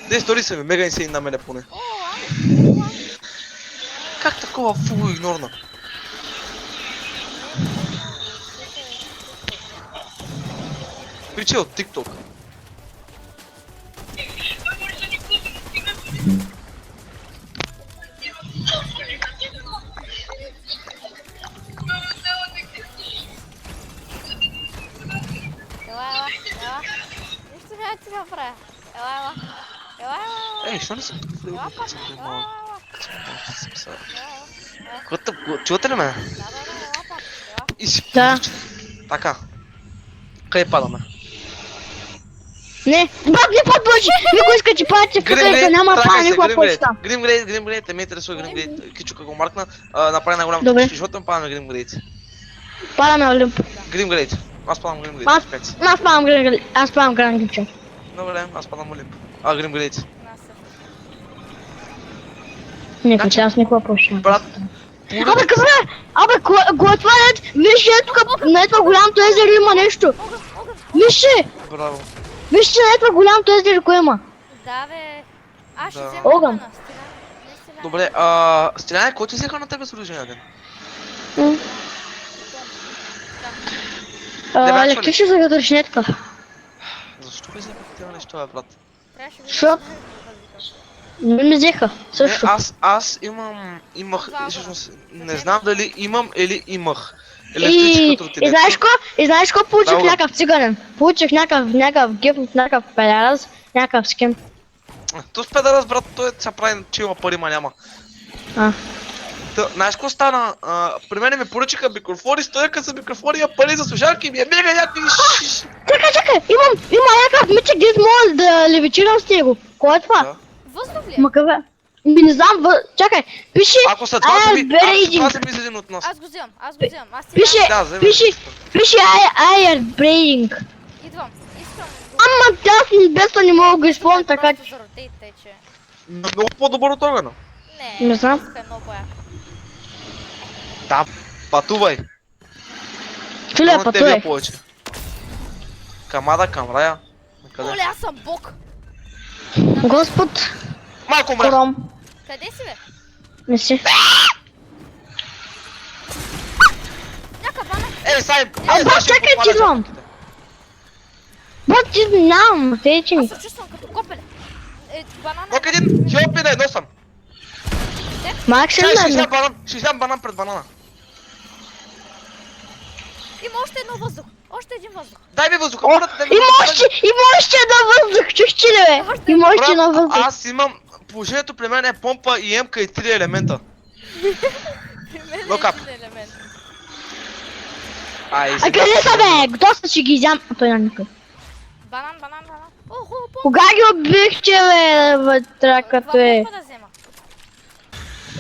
Де стори се ми, мега и се и на мене поне. Как такова фуго игнорна? Приче от TikTok. Ела. Нищо няма ти направя. Ела. Ей, що не съм влил? Ела, пак. Чувате ли ме? Да. И си Да. Така. Къде падаме? Не, бак не подбочи! Никой иска ти пати, футайка, няма пана, никога почта. Гримгрейд, ме интересува Гримгрейд. Кичука го маркна, направи най-голям Добре. точки, защото падаме Гримгрейд. Падаме Олимп. Гримгрейд. Аз падам Гримгрейд. Аз падам Грангича. Добре, аз падам Олимп. Гримгрейд. Никой, че аз никога почта. Брат, Абе, го отварят, виж, тук на това голямото езеро има нещо. Вижте, браво. вижте на това голямото езеро кое има. Да, бе. Аз ще Да. взема Огън. огъна. Стиляне. Добре, Стиляне, кой ти взеха на тебе с рождения ден? Електрична загадъчнетка. Защо ви взеха такива неща, бе, брат? Трябваше да Защото? Не ми взеха, Не, също. аз имах, всъщност, не знам дали имам или имах. И Електрическа тротинетка. знаеш какво получих Да, някакъв циганен? Получих някакъв гифт, някакъв педарас, някакъв скин. То с педарас, брат, той се прави, че има пари, ма няма. Знаеш какво стана? При мене ми поръчаха микрофони, стояка за микрофони, има пари за слушалки и ми е мега някакви Чакай, има някакъв мичък, дед мога да левичирам с него. Кой е това? Да. Въздух ли? Макаве. Не знам, чакай, пише Ако след това се ми Air за един от нас. Аз го вземам. Аз ти Пише, Да, вземи. пише Air Braiding. Идвам. Искам. Ама аз без не мога да го изпълня така. Просто зародейте, че... Много по-добър от огъна. Не знам. Въздуха е много по-як. Да, пътувай. Филе, Много тебе пътувай. повече. Камада, към рая. Накъде? Оле, аз съм бог. Господ, Малко мрях. Кором. Къде си, бе? Не си. Някакъв бана. Ей, Сайм! Брат, чакай, ти идвам. Брат, ти знам, тече Аз ми. се чувствам като копеле. Банана. Нок един, хелп ми да едно съм. Мак се Чай, на. ще изям банан пред банана. Има още едно въздух. Още един въздух. Дай ми въздуха, О, брат, дай ми има въздуха. още едно въздух, чуш ли бе? Има още едно Брат, въздух. аз имам, положението при мен е помпа и емка и 3 елемента. Look up. Елемент. Ай, А къде са бе? Доста ще ги изям. Той на никой. Банан. Охо, Кога ги убихте бе, вътре като е? да взема.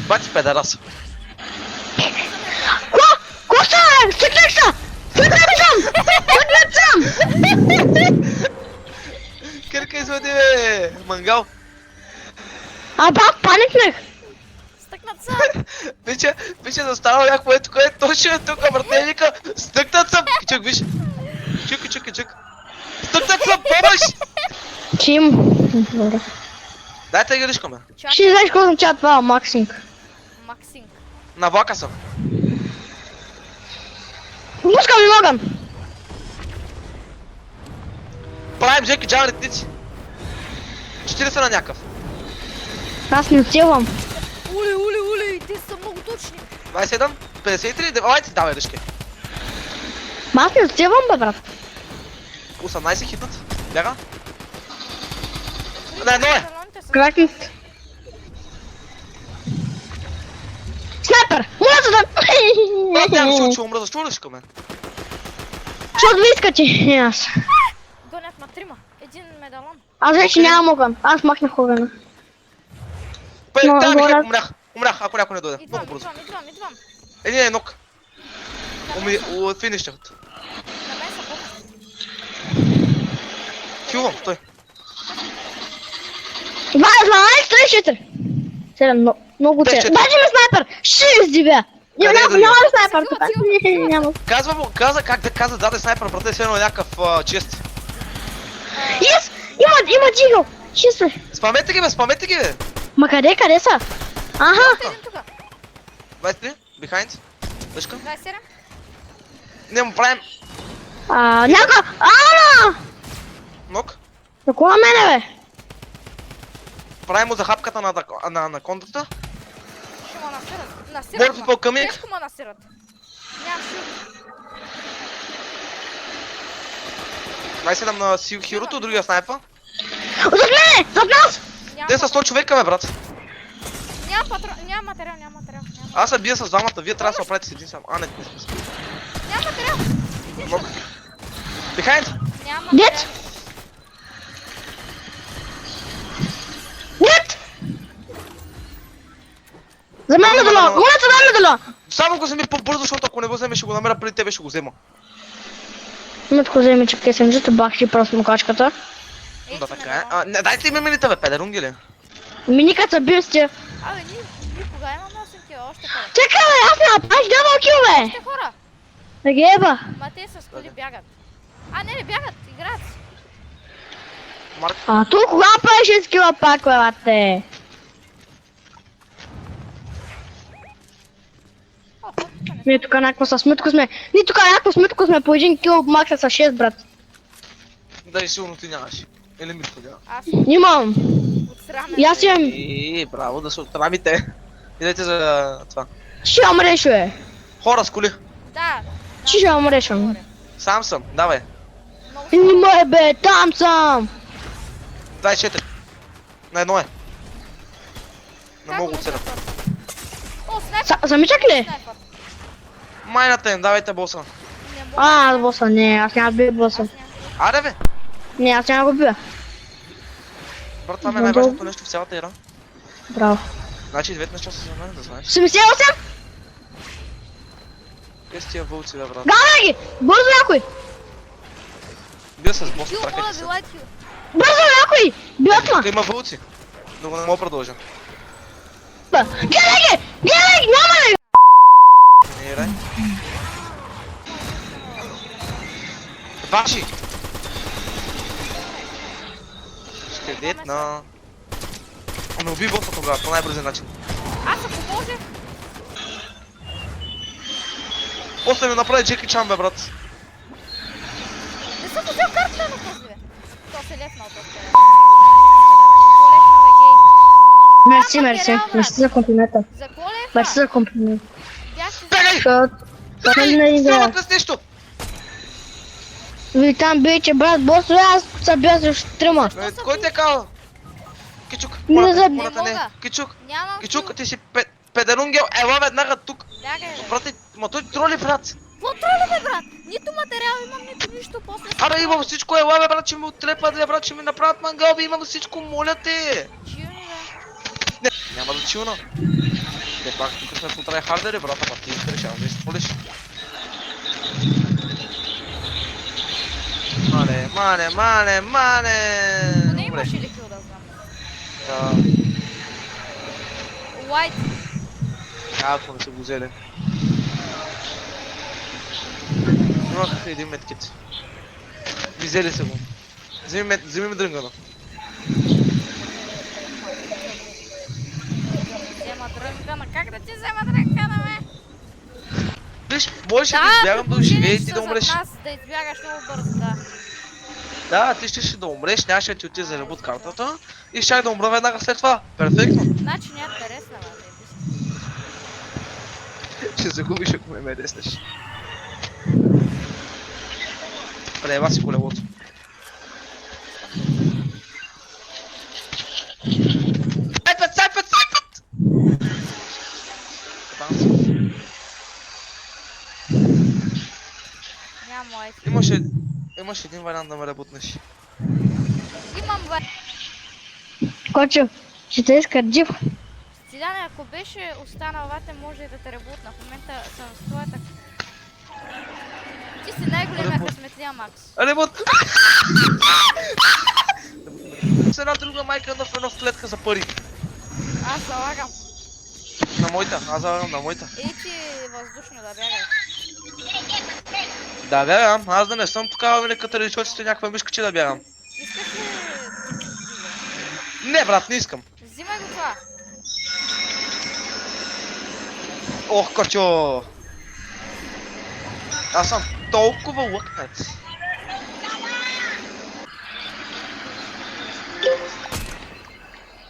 Бати педарас. Ко са? Стъкнах са! Стъкнах съм! Кърка извади бе, мангал. Паникнах! Стъкнат са. Вече застанал някакво ето, кое точно е тук, брате, вика, стъкнат съм. Чук, виж. Чук. Стъкнат съм, помощ! Чим. Добре. Дайте ги ришкаме. Ще знаеш какво означава това, Максинг. Максинг. На влака съм. Пускам ли Логан? Правим Жеки Джан ретници. 40 на някакъв. Аз не отсилвам. Ули, те са много точни. 27, 53, давайте, давай ришки. Ма аз не отсилвам бе, брат. 18 хитнат. Бяга. Не, едно е. Кракнат. Снайпер! Моля да... Брат, нямам ще умра, защо ришкаме? Защото ви искате, и аз. Гонят ма трима. Един медалон. Аз вече Окей. нямам огън. Аз махнах огъна. Трябва ми горе. хеп, умрях, ако някой не дойде. Идвам. Много бързо. Идвам. Един е нок. Финишнах. На мен са бог. Хилвам, той. 34. 7, много цел. 34. Даже ми снайпер! Ще издивя! Къде е да Няма има? снайпер тук. Няма. Казва му, как да каза, даде снайпер, брате, все едно е някакъв чест. Yes! Има джигъл! Чисто. Спамете ги, бе, спамете ги, бе! Ма къде са? Аха. Един тука. 23, behind. Дъжка. 27. Не му правим Някой. нок. Какво на мене, бе? Правим му за хапката на контрата. Ще ма насират. More Насират ма. people coming. Тежко ма насират. Нямам шут. 27 на Хирото, другия снайпа. Зад мене! Зад нас! Те са 100 човека, бе, брат. Няма патрон, няма материал, няма материал. Аз се бия с двамата, вие трябва да се оправите с един сам. Не смисъл. Няма материал. Нок. Behind. Няма Дет! материал. Нет! За мен медало! Моля се, дай медало! Само го вземи по-бързо, защото ако не го вземеш, ще го намеря преди тебе, ще го взема. Метко вземе, че къде съм жито бахши просто мукачката. Ей, Да, че така е. медало. Не дайте ми мините, бе, педерунги ли? Миниката бил сте. Абе, ние кога имаме 8 кила, още хора. Чакай, бе, аз няма паш дабъл кил, бе! Още хора. Да ги еба. Ма те с коли бягат. Не бягат, играят си. Марк. Тук кога правиш 6 кила пак, бе, бате? О, тук не. Ние тук някакво с Митко сме. Ние тук някакво с Митко сме по 1 кил макса с 6, брат. Да, и сигурно ти нямаш. Или ми подява. Аз Имам. отсрамен. И аз имам. Браво, да се отрамите. Идете за това. Ще умреш, бе. Хора с коли. Да. Ще умреш, бе. Сам съм, давай. Много Нимай, бе, там съм. 24. На едно е. Не Как мога го оцеля. виждаш? О, снайпер. Замичак ли? Снайпер. Майната им, давайте боса. Не мога. Боса, не, аз няма да бия боса. Аз нямам. Аре бе! Не, аз няма да го бия. Брат, това ми е най-важното нещо в цялата игра. Браво. Значи двете неща са за мен, да знаеш. 78? Къде са тия вълци, бе, брат? Гавай ги! Бързо някой! Бил с боса, Хил, моля тракайте ви, се. лайт хил. Бързо някой! Биват ма! Тук има вълци. Но го не мога да продължа. Гледай ги! Гледай ги! Няма ли! Не играй. Ваши! Ще детна. Ами уби боса тогава, по най-бързия начин. Аз ако може. После ми направи Джеки Чан, бе, брат. Не съм взел картата на този, бе. То се лепна от този. По-лепна, бе, гей. Мерси, мерси. Мерси за комплимента. За какво лепна? Мерси за комплимента. Бяхте Бегай! Защото... Нали не играя. Стрелват с нещо! Вие там биче, брат, босове, аз се бия срещу трима. Кой те е казал? Кичук, Не моля те, за- моля те, Не не. мога. Кичук, Нямам Кичук, ти си педерунгел, ела веднага тук. Бягай, бе. Брате, ма той троли, брат. Какво троля, бе, брат? Нито материал имам, нито нищо. После се Абе, имам всичко, ела, бе, брат, че ми отрепат, бе, брат, че ми направят мангал, бе, имам всичко, моля те. чилни, бе. Не, няма да чилна. Те пак тук сме в утрай хардери, брат, ама ти искаш, ама ще полиш. Мале. Поне Добре. имаш ли кил да знам? Да, Лайт. ако не са го взели. Имах един медкит. Взели са го. Вземи ми дрънгана. Взема дрънкана. Как да ти взема дрънкана, бе? Виж, можеш да избягам да оживее и ти да умреш. Да избягаш много бързо, да. Да, ти ще да умреш, нямаше да ти отиде за от картата и щях да умра веднага след това. Перфектно. Значи няма интересна, бе. Ще загубиш, ако ме деснеш. Преева си колелото. Сайпет! Там си. Няма лайт. Имаш един вариант да ме ребутнеш. Имам бе. Кочо, ще те иска джип. Стиляне, ако беше останал вате, може и да те ребутна. В момента съм с твоята... Ти си най-големия Ребут. късметлия, Макс. Ребут! С една друга майка в една клетка за пари. Аз залагам. На моята, аз залагам на моята. Ей ти въздушно да бягаш. Да бягам, аз да не съм такава великата речочите някаква мишка, че да бягам. Искаш ли... Не, брат, не искам. Взимай го това. Ох, кочо! Аз съм толкова лъкнат.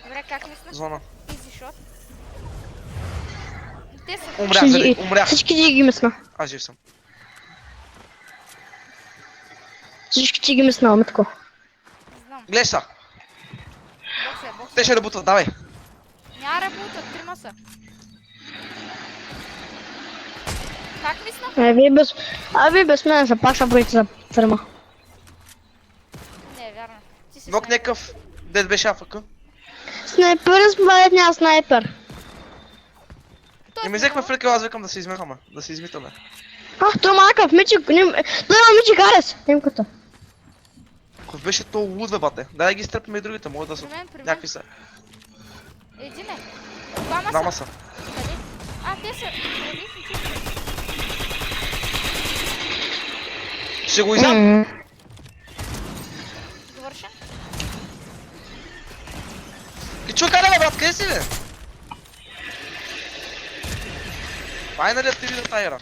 Добре, как мислиш? Зона. Easy shot. Те са... Умрях. Всички ги месна. Аз жив съм. Всички ги месна, метко. Знам. Гледай са. Бокс. Те ще работят, давай. Няма работа, трима са. Как мисля? Вие без мен са пак са броите за фирма. Не, вярно. Ти си Нок снайпер. някакъв. Дед беше АФК. Снайпер, смалят няма снайпер. Той И ме е взехме хубаво. флика, аз викам да се измехаме. Да се измитаме. Той малкав, мичик, той има мичик Арес, немката. Ако беше то луд, бе, бате. Дай ги изтръпим и другите, могат да са. При мен. Някакви са. Един е. Двама са. Двама са. Къде? А, те са. Преди си Ще го изям. довършен. И чу, къде бе, брат, къде си, бе? Файналият ти видя тайра.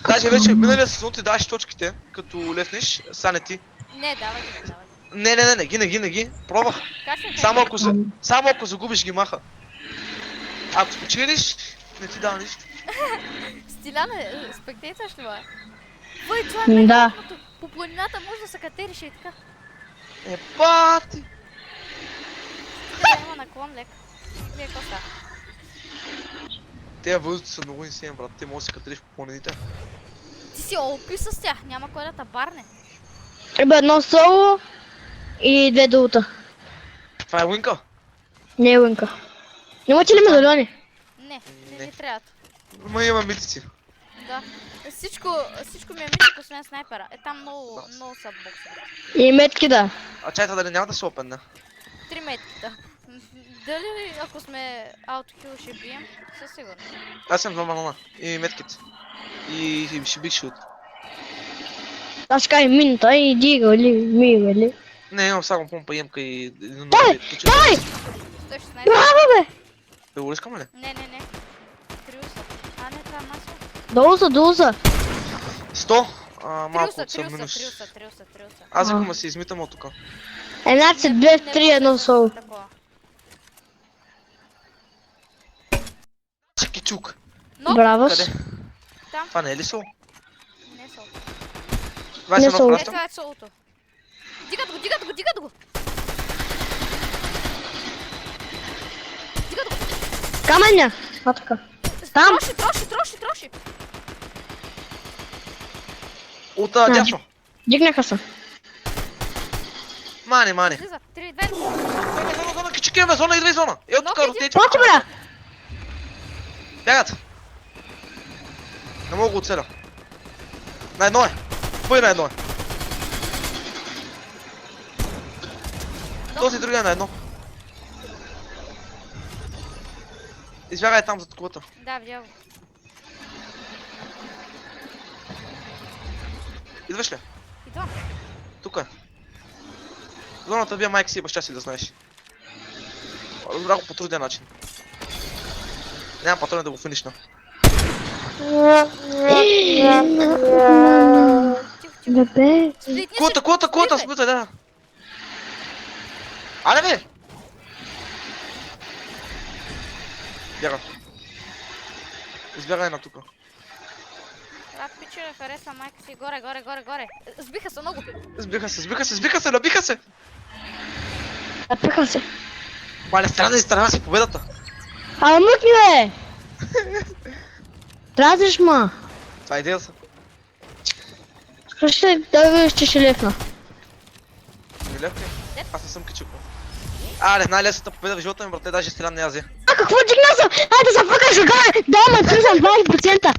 Даже вече миналия сезон ти даваш точките, като леснеш, сане ти. Не, давай ги, давай ги. Не, ги. Пробвах. Как ще Само ако загубиш ги маха. Ако спечелиш, не ти дава нищо. Стиляне, спектейтър ще бъде. Въй, това е Да. най-хубавото. По планината може да се катериш и така. Е, бати! Стига да има наклон лек. Вие какво става? Тея вълци са много инсейн, брат. Ти може да се катериш по планините. Ти си опи с тях, няма кой да те барне. Едно соло и две долута. Това е уинка. Не е лънка. Имате ли медальони? Не Не. ни трябват. Ма има митици. Да. Всичко ми е мисля, освен снайпера. Е там много са боксове. И метки да. А чайта дали няма да се опенне. 3 метките. Дали ако сме аутохил ще бием? Със сигурност. Аз съм 2 малона. И метките. И ще бих шут. Аз кай минута и дига ли, мига ли. Не, имам само помпа, емка и един Дай! Дай! 116. Браво бе! Бе, улискаме ли? Не. Триуса. А не, това е масо. Долза. 100. Малко от съм Триуса. минус. Триуса. Аз викам да се измитам от тука. Една се 2, 3, едно соло. Такова. Чикичук. Но, Браво. Къде? там. Това не е ли сол? Не е сол. 21 сол. Не, пращам. това е солото. Дигат го. Дигат го. Каменя. А така. Там. Троши. От Да. дясно. Дигнаха се. Мани. Слиза. 3, 2. Зона, кичикеме, зона, идва и зона. Ето тук, Ноки, ротейте. Прочи бля! Бягат. Не мога го оцеля. На едно е. Бъй на едно е. Този другия на едно. Избягай там зад кулата. Да, видял го. Идваш ли? Идвам. Тук е. Зоната бия майка си и баща си да знаеш. Разбрах го по труден начин. Няма патрони да го финишна. Тихо. Бебе. Сплитни се. Кулата, сплита, да. Аре бе! Бяга. Избягай на тука. Брат, пичове, харесва майка си. Горе. Сбиха се много. Сбиха се, набиха се! Напиха се. Мале, страна си победата. Абе мъкни бе! Тразиш ма. Това е идеята. Слушай, да видиш, че ще лепна. Не лепни. Аз не съм кичук. Аре, най-лесната победа в живота ми, брате, даже Стилян не я взе. А какво дигна съм? Айде да се фъкаш, дай ме, съм 20%.